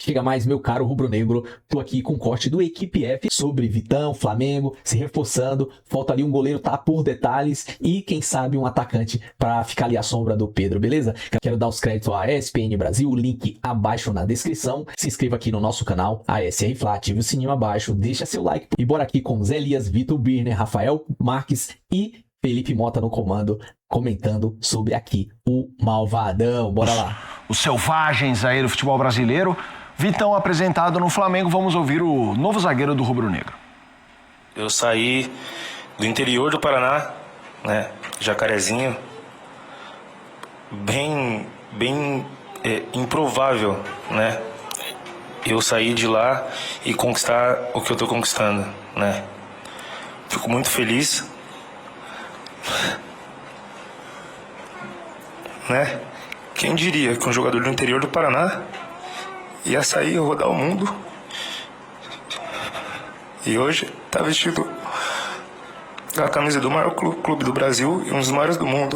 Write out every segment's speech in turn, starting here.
Chega mais, meu caro rubro-negro, tô aqui com o corte do Equipe F sobre Vitão, Flamengo, se reforçando, falta ali um goleiro, tá por detalhes, e quem sabe um atacante pra ficar ali à sombra do Pedro, beleza? Quero dar os créditos à ESPN Brasil, o link abaixo na descrição, se inscreva aqui no nosso canal, ASR Fla, ative o sininho abaixo, deixa seu like, e bora aqui com Zé Elias, Vitor Birner, Rafael Marques e Felipe Mota no comando, comentando sobre aqui o Malvadão, bora lá. Os selvagens aí do futebol brasileiro. Vitão apresentado no Flamengo, vamos ouvir o novo zagueiro do Rubro Negro. Eu saí do interior do Paraná, né, Jacarezinho, bem improvável, né, eu sair de lá e conquistar o que eu tô conquistando, né. Fico muito feliz, né. Quem diria que um jogador do interior do Paraná ia sair e rodar o mundo e hoje tá vestido a camisa do maior clube do Brasil e um dos maiores do mundo.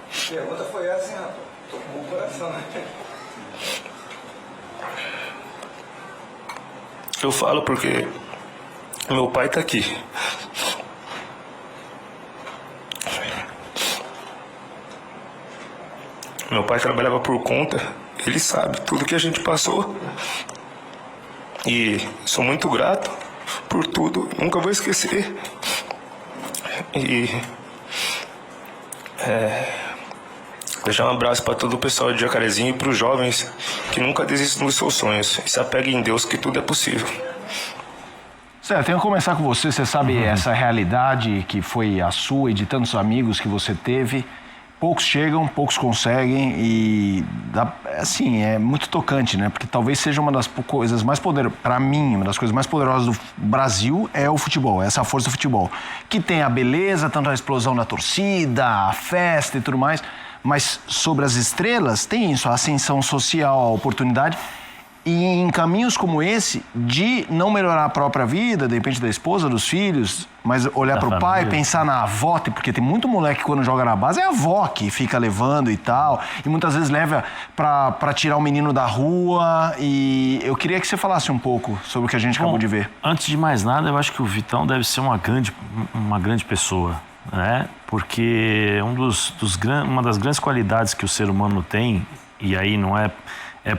A pergunta foi essa, hein, rapaz? Tô com o coração, né? Eu falo porque meu pai tá aqui. Meu pai trabalhava por conta, ele sabe tudo que a gente passou. E sou muito grato por tudo, nunca vou esquecer. E deixar um abraço para todo o pessoal de Jacarezinho e para os jovens que nunca desistem dos seus sonhos e se apeguem em Deus que tudo é possível. Zé, tenho que começar com você. Você sabe essa realidade que foi a sua e de tantos amigos que você teve. Poucos chegam, poucos conseguem e, assim, é muito tocante, né? Porque talvez seja uma das coisas mais poderosas, para mim, uma das coisas mais poderosas do Brasil é o futebol, essa força do futebol. Que tem a beleza, tanto a explosão da torcida, a festa e tudo mais, mas sobre as estrelas tem isso, a ascensão social, a oportunidade. E em caminhos como esse, de não melhorar a própria vida, de repente da esposa, dos filhos, mas olhar para o pai, pensar na avó, porque tem muito moleque que quando joga na base é a avó que fica levando e tal, e muitas vezes leva para tirar o menino da rua. E eu queria que você falasse um pouco sobre o que a gente acabou de ver. Antes de mais nada, eu acho que o Vitão deve ser uma grande pessoa, né? Porque uma das grandes qualidades que o ser humano tem, e aí não é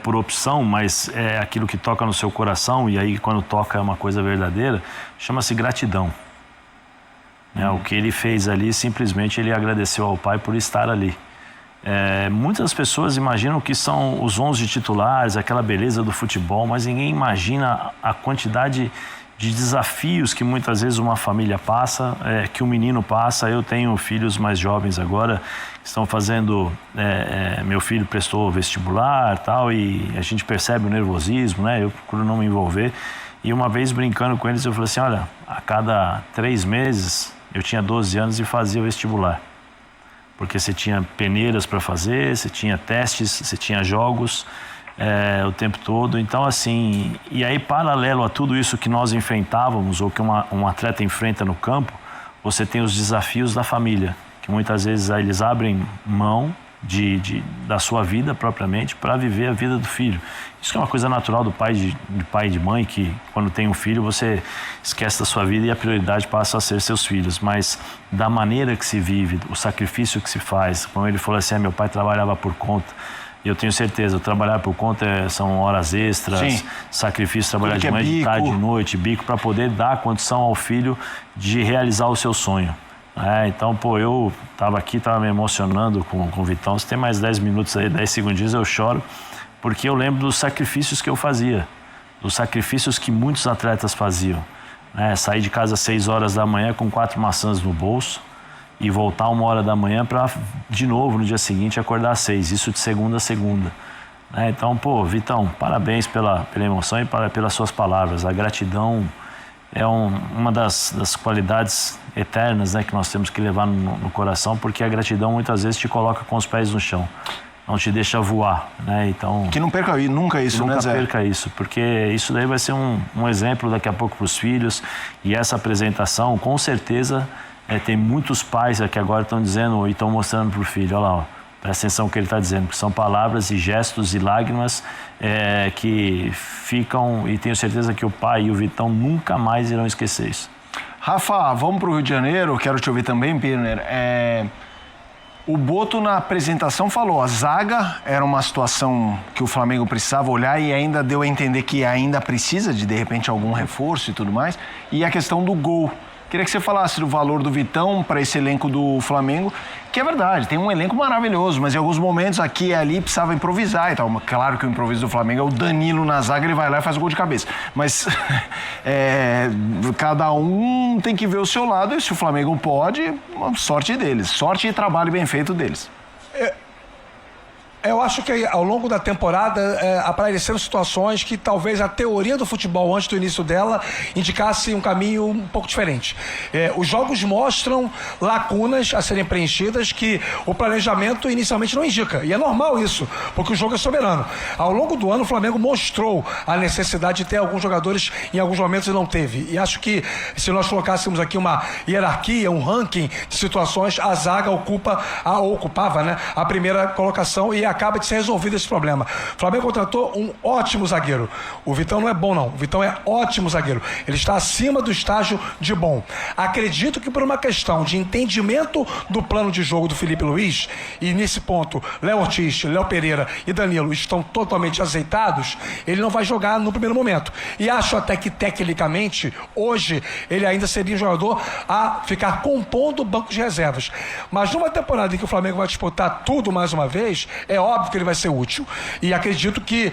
por opção, mas é aquilo que toca no seu coração, e aí quando toca é uma coisa verdadeira, chama-se gratidão. O que ele fez ali, simplesmente ele agradeceu ao pai por estar ali. Muitas pessoas imaginam que são os 11 titulares, aquela beleza do futebol, mas ninguém imagina a quantidade de desafios que muitas vezes uma família passa, que um menino passa. Eu tenho filhos mais jovens agora, que estão fazendo, meu filho prestou vestibular tal, e a gente percebe o nervosismo, né? Eu procuro não me envolver. E uma vez brincando com eles, eu falei assim, olha, a cada 3 meses, eu tinha 12 anos e fazia o vestibular. Porque você tinha peneiras para fazer, você tinha testes, você tinha jogos, o tempo todo. Então, assim, e aí paralelo a tudo isso que nós enfrentávamos, ou que um atleta enfrenta no campo, você tem os desafios da família, que muitas vezes eles abrem mão da sua vida propriamente para viver a vida do filho. Isso é uma coisa natural do pai e de mãe, que quando tem um filho você esquece da sua vida e a prioridade passa a ser seus filhos. Mas da maneira que se vive, o sacrifício que se faz, como ele falou assim, meu pai trabalhava por conta. E eu tenho certeza, trabalhar por conta são horas extras, sim, sacrifício, trabalhar de manhã, de tarde, de noite, bico, para poder dar condição ao filho de realizar o seu sonho. Então, eu estava me emocionando com o Vitão. Se tem mais 10 minutos aí, 10 segundinhos, eu choro, porque eu lembro dos sacrifícios que eu fazia, dos sacrifícios que muitos atletas faziam. Sair de casa às 6 horas da manhã com 4 maçãs no bolso, e voltar 1 hora da manhã para, de novo, no dia seguinte, acordar às 6, isso de segunda a segunda. Então, Vitão, parabéns pela emoção e pelas suas palavras. A gratidão é uma das qualidades eternas, né, que nós temos que levar no coração, porque a gratidão muitas vezes te coloca com os pés no chão. não te deixa voar, né? Então, Que não perca nunca isso, nunca né, Zé? perca isso, porque isso daí vai ser um exemplo daqui a pouco para os filhos. E essa apresentação, com certeza, tem muitos pais aqui agora estão dizendo e estão mostrando para o filho, olha lá, ó, presta atenção no que ele está dizendo, que são palavras e gestos e lágrimas que ficam, e tenho certeza que o pai e o Vitão nunca mais irão esquecer isso. Rafa, vamos para o Rio de Janeiro, quero te ouvir também, Pirner. O Boto, na apresentação, falou, a zaga era uma situação que o Flamengo precisava olhar e ainda deu a entender que ainda precisa de repente, algum reforço e tudo mais. E a questão do gol. Queria que você falasse do valor do Vitão para esse elenco do Flamengo, que é verdade, tem um elenco maravilhoso, mas em alguns momentos aqui e ali precisava improvisar e tal. Claro que o improviso do Flamengo é o Danilo na zaga, ele vai lá e faz o gol de cabeça. Mas cada um tem que ver o seu lado e se o Flamengo pode, sorte deles. Sorte e trabalho bem feito deles. Eu acho que ao longo da temporada apareceram situações que talvez a teoria do futebol antes do início dela indicasse um caminho um pouco diferente. Os jogos mostram lacunas a serem preenchidas que o planejamento inicialmente não indica. E é normal isso, porque o jogo é soberano. Ao longo do ano o Flamengo mostrou a necessidade de ter alguns jogadores em alguns momentos e não teve. E acho que se nós colocássemos aqui uma hierarquia, um ranking de situações, a zaga ocupava, né, a primeira colocação e acaba de ser resolvido esse problema. O Flamengo contratou um ótimo zagueiro. O Vitão não é bom, não. O Vitão é ótimo zagueiro. Ele está acima do estágio de bom. Acredito que por uma questão de entendimento do plano de jogo do Felipe Luiz, e nesse ponto, Léo Ortiz, Léo Pereira e Danilo estão totalmente azeitados, ele não vai jogar no primeiro momento. E acho até que, tecnicamente, hoje, ele ainda seria um jogador a ficar compondo o banco de reservas. Mas numa temporada em que o Flamengo vai disputar tudo mais uma vez, é óbvio que ele vai ser útil. E acredito que,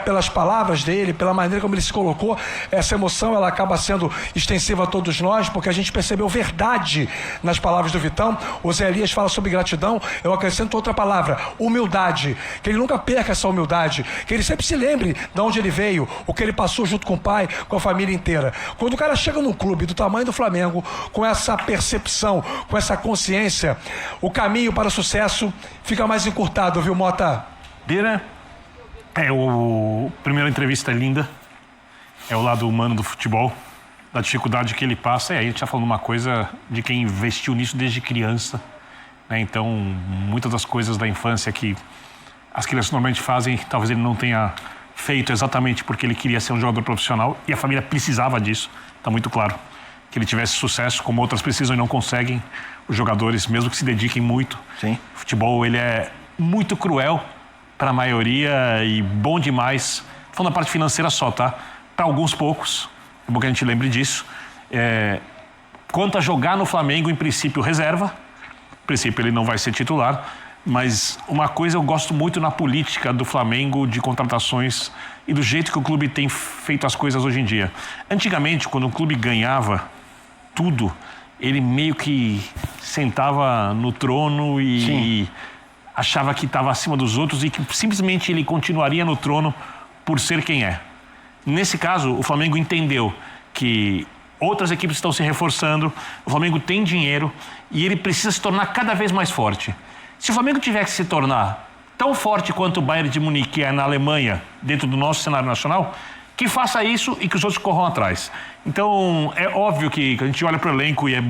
pelas palavras dele, pela maneira como ele se colocou, essa emoção ela acaba sendo extensiva a todos nós, porque a gente percebeu verdade nas palavras do Vitão. O Zé Elias fala sobre gratidão, eu acrescento outra palavra, humildade. Que ele nunca perca essa humildade, que ele sempre se lembre de onde ele veio, o que ele passou junto com o pai, com a família inteira. Quando o cara chega num clube do tamanho do Flamengo, com essa percepção, com essa consciência, o caminho para o sucesso fica mais encurtado, viu, Mota? Bira, a primeira entrevista é linda, é o lado humano do futebol, da dificuldade que ele passa, e aí a gente está falando uma coisa de quem investiu nisso desde criança, né? Então, muitas das coisas da infância que as crianças normalmente fazem, talvez ele não tenha feito exatamente porque ele queria ser um jogador profissional, e a família precisava disso, está muito claro, que ele tivesse sucesso, como outras precisam e não conseguem, os jogadores, mesmo que se dediquem muito. Sim. O futebol, ele é muito cruel para a maioria e bom demais, falando da parte financeira só, tá? Para alguns poucos, é bom que a gente lembre disso. Quanto a jogar no Flamengo, em princípio, reserva. Em princípio, ele não vai ser titular. Mas uma coisa eu gosto muito na política do Flamengo de contratações e do jeito que o clube tem feito as coisas hoje em dia. Antigamente, quando o clube ganhava tudo, ele meio que sentava no trono e achava que estava acima dos outros e que simplesmente ele continuaria no trono por ser quem é. Nesse caso, o Flamengo entendeu que outras equipes estão se reforçando, o Flamengo tem dinheiro e ele precisa se tornar cada vez mais forte. Se o Flamengo tiver que se tornar tão forte quanto o Bayern de Munique é na Alemanha, dentro do nosso cenário nacional, que faça isso e que os outros corram atrás. Então, é óbvio que a gente olha para o elenco e é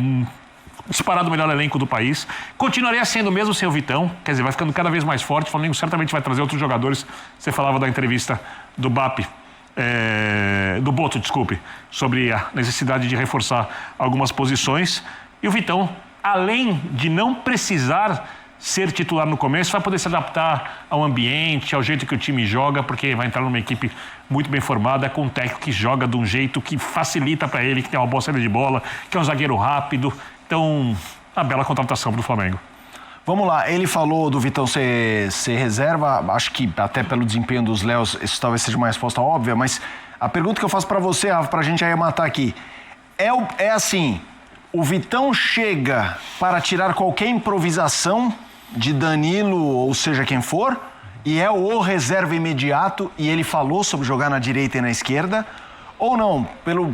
disparado o melhor elenco do país. Continuaria sendo mesmo sem o Vitão, quer dizer, vai ficando cada vez mais forte. O Flamengo certamente vai trazer outros jogadores. Você falava da entrevista do do Boto, desculpe, sobre a necessidade de reforçar algumas posições. E o Vitão, além de não precisar ser titular no começo, vai poder se adaptar ao ambiente, ao jeito que o time joga, porque vai entrar numa equipe muito bem formada, com um técnico que joga de um jeito que facilita para ele, que tem uma boa saída de bola, que é um zagueiro rápido. Então, uma bela contratação para o Flamengo. Vamos lá, ele falou do Vitão ser reserva, acho que até pelo desempenho dos Léos, isso talvez seja uma resposta óbvia, mas a pergunta que eu faço para você, Rafa, para a gente aí matar aqui, é assim, o Vitão chega para tirar qualquer improvisação de Danilo, ou seja, quem for, e é o reserva imediato, e ele falou sobre jogar na direita e na esquerda, ou não,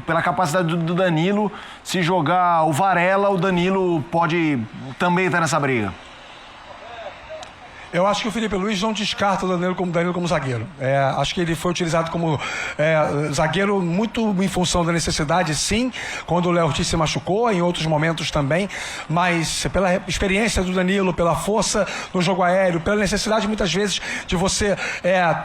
pela capacidade do Danilo, se jogar o Varela, o Danilo pode também estar nessa briga? Eu acho que o Felipe Luiz não descarta o Danilo como zagueiro. Acho que ele foi utilizado como zagueiro muito em função da necessidade, sim, quando o Léo Ortiz se machucou, em outros momentos também, mas pela experiência do Danilo, pela força no jogo aéreo, pela necessidade muitas vezes de você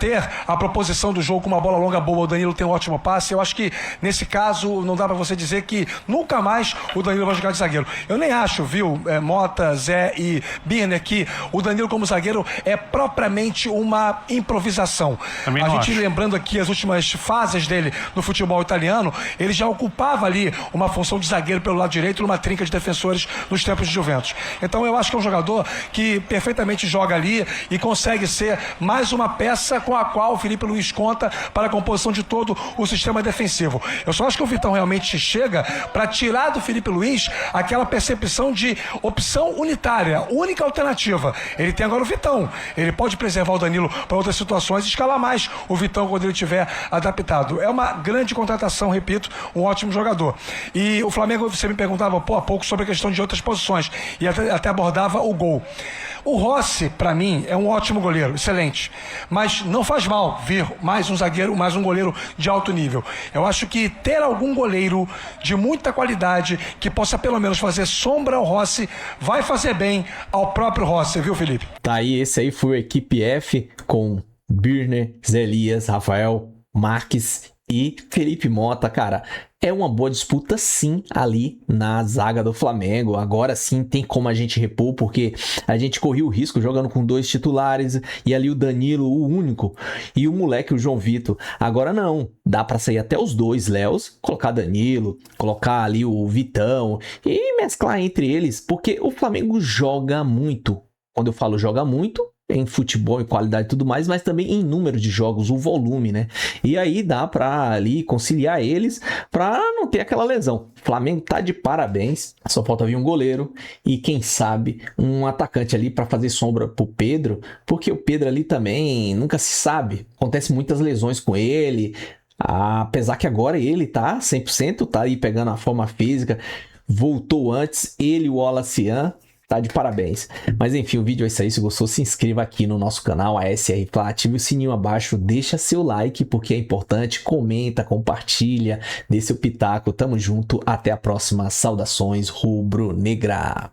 ter a proposição do jogo com uma bola longa boa, o Danilo tem um ótimo passe. Eu acho que nesse caso não dá para você dizer que nunca mais o Danilo vai jogar de zagueiro. Eu nem acho, viu, Mota, Zé e Birner, que o Danilo como zagueiro é propriamente uma improvisação. Também a não gente acho. lembrando aqui as últimas fases dele no futebol italiano, ele já ocupava ali uma função de zagueiro pelo lado direito numa trinca de defensores nos tempos de Juventus. Então eu acho que é um jogador que perfeitamente joga ali e consegue ser mais uma peça com a qual o Felipe Luiz conta para a composição de todo o sistema defensivo. Eu só acho que o Vitão realmente chega para tirar do Felipe Luiz aquela percepção de opção unitária, única alternativa. Ele tem agora o Vitão. Ele pode preservar o Danilo para outras situações e escalar mais o Vitão quando ele estiver adaptado. É uma grande contratação, repito, um ótimo jogador. E o Flamengo, você me perguntava há pouco sobre a questão de outras posições e até abordava o gol. O Rossi, para mim, é um ótimo goleiro, excelente. Mas não faz mal vir mais um zagueiro, mais um goleiro de alto nível. Eu acho que ter algum goleiro de muita qualidade que possa pelo menos fazer sombra ao Rossi vai fazer bem ao próprio Rossi, viu, Felipe? Tá aí, esse aí foi o Equipe F com Birner, Zé Elias, Rafael Marques e Felipe Mota, cara. É uma boa disputa, sim, ali na zaga do Flamengo. Agora sim tem como a gente repor, porque a gente corria o risco jogando com 2 titulares e ali o Danilo, o único, e o moleque, o João Vitor. Agora não, dá pra sair até os 2 Léos, colocar Danilo, colocar ali o Vitão e mesclar entre eles, porque o Flamengo joga muito. Quando eu falo joga muito, em futebol, em qualidade e tudo mais, mas também em número de jogos, o volume, né? E aí dá pra ali conciliar eles pra não ter aquela lesão. O Flamengo tá de parabéns, só falta vir um goleiro e quem sabe um atacante ali pra fazer sombra pro Pedro, porque o Pedro ali também nunca se sabe, acontece muitas lesões com ele, apesar que agora ele tá 100%, tá aí pegando a forma física, voltou antes, ele e o Olacian. Tá de parabéns. Mas enfim, o vídeo é isso aí. Se gostou, se inscreva aqui no nosso canal, a SR Fla, ative o sininho abaixo, deixa seu like, porque é importante, comenta, compartilha, dê seu pitaco. Tamo junto, até a próxima. Saudações rubro-negra.